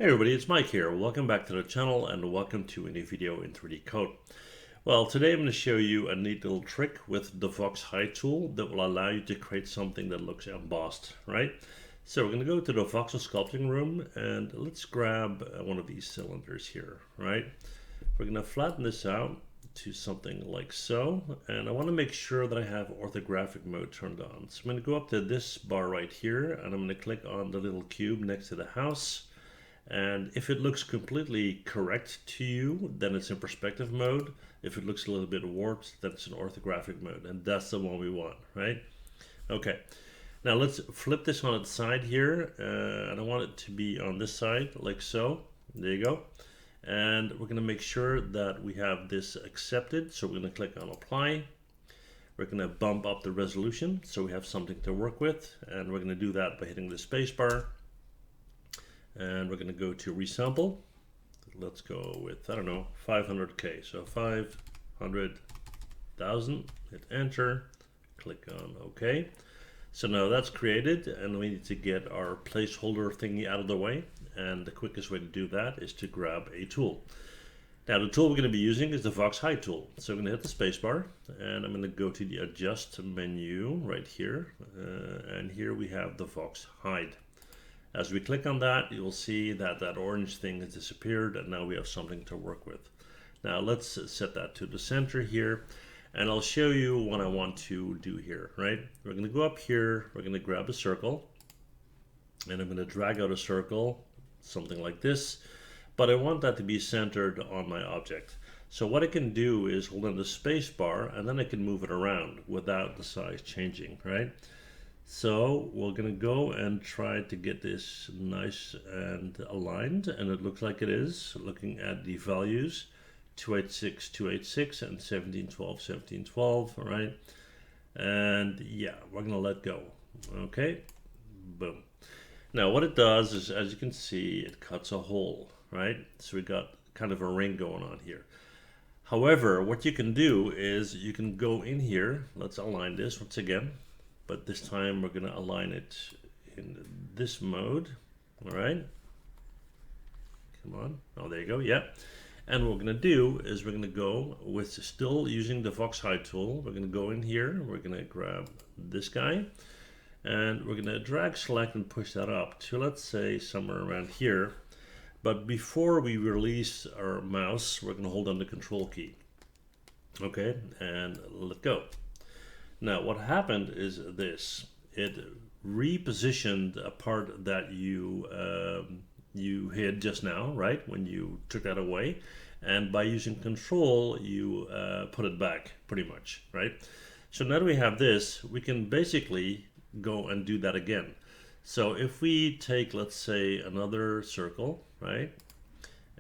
Hey everybody, it's Mike here. Welcome back to the channel and welcome to a new video in 3DCoat. Well, today I'm going to show you a neat little trick with the Vox Hide tool that will allow you to create something that looks embossed, right? So we're going to go to the voxel sculpting room and let's grab one of these cylinders here, right? We're going to flatten this out to something like so, and I want to make sure that I have orthographic mode turned on. So I'm going to go up to this bar right here and I'm going to click on the little cube next to the house. And if it looks completely correct to you, then it's in perspective mode. If it looks a little bit warped, then it's in orthographic mode, and that's the one we want, right? Okay, now let's flip this on its side here, and I want it to be on this side, like so. There you go. And we're going to make sure that we have this accepted, so we're going to click on apply. We're going to bump up the resolution, so we have something to work with, and we're going to do that by hitting the space bar. And we're going to go to resample. Let's go with, I don't know, 500K. So 500,000, hit enter, click on OK. So now that's created and we need to get our placeholder thingy out of the way. And the quickest way to do that is to grab a tool. Now the tool we're going to be using is the Vox Hide tool. So I'm going to hit the spacebar and I'm going to go to the adjust menu right here. And here we have the Vox Hide. As we click on that, you'll see that that orange thing has disappeared and now we have something to work with. Now let's set that to the center here and I'll show you what I want to do here, right? We're going to go up here, we're going to grab a circle and I'm going to drag out a circle, something like this, but I want that to be centered on my object. So what I can do is hold on the space bar and then I can move it around without the size changing, right? So we're going to go and try to get this nice and aligned, and it looks like it is, looking at the values 286, 286 and 1712, 1712, all right? And yeah, we're going to let go. Okay, boom. Now what it does is, as you can see, it cuts a hole, right? So we got kind of a ring going on here. However, what you can do is you can go in here, let's align this once again. But this time we're going to align it in this mode. All right. Come on. Oh, there you go. Yeah. And what we're going to do is we're going to go with still using the Vox Hide tool. We're going to go in here. We're going to grab this guy and we're going to drag, select and push that up to, let's say, somewhere around here. But before we release our mouse, we're going to hold down the control key. Okay. And let go. Now what happened is this, it repositioned a part that you hid just now, right, when you took that away, and by using control you put it back pretty much, right? So now that we have this, we can basically go and do that again. So if we take, let's say, another circle, right,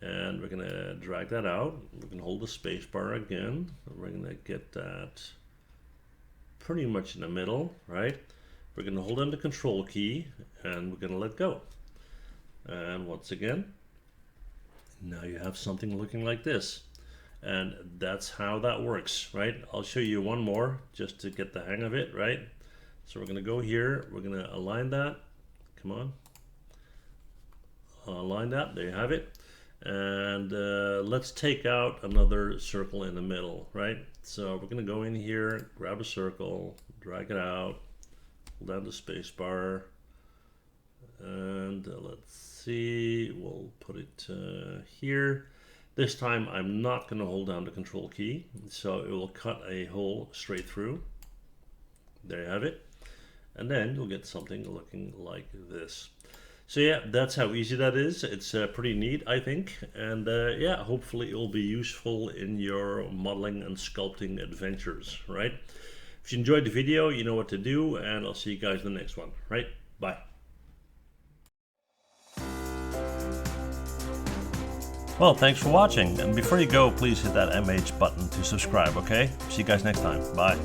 and we're gonna drag that out, we can hold the space bar again, we're gonna get that pretty much in the middle, right? We're going to hold down the control key and we're going to let go. And once again, now you have something looking like this. And that's how that works, right? I'll show you one more just to get the hang of it, right? So we're going to go here, we're going to align that. Come on. Align that, there you have it. And let's take out another circle in the middle, right? So we're going to go in here, grab a circle, drag it out, hold down the space bar, and let's see, we'll put it here. This time I'm not going to hold down the control key, so it will cut a hole straight through. There you have it. And then you'll get something looking like this. So yeah, that's how easy that is. It's pretty neat, I think. And yeah, hopefully it will be useful in your modeling and sculpting adventures, right? If you enjoyed the video, you know what to do, and I'll see you guys in the next one, right? Bye. Well, thanks for watching. And before you go, please hit that MH button to subscribe, okay? See you guys next time. Bye.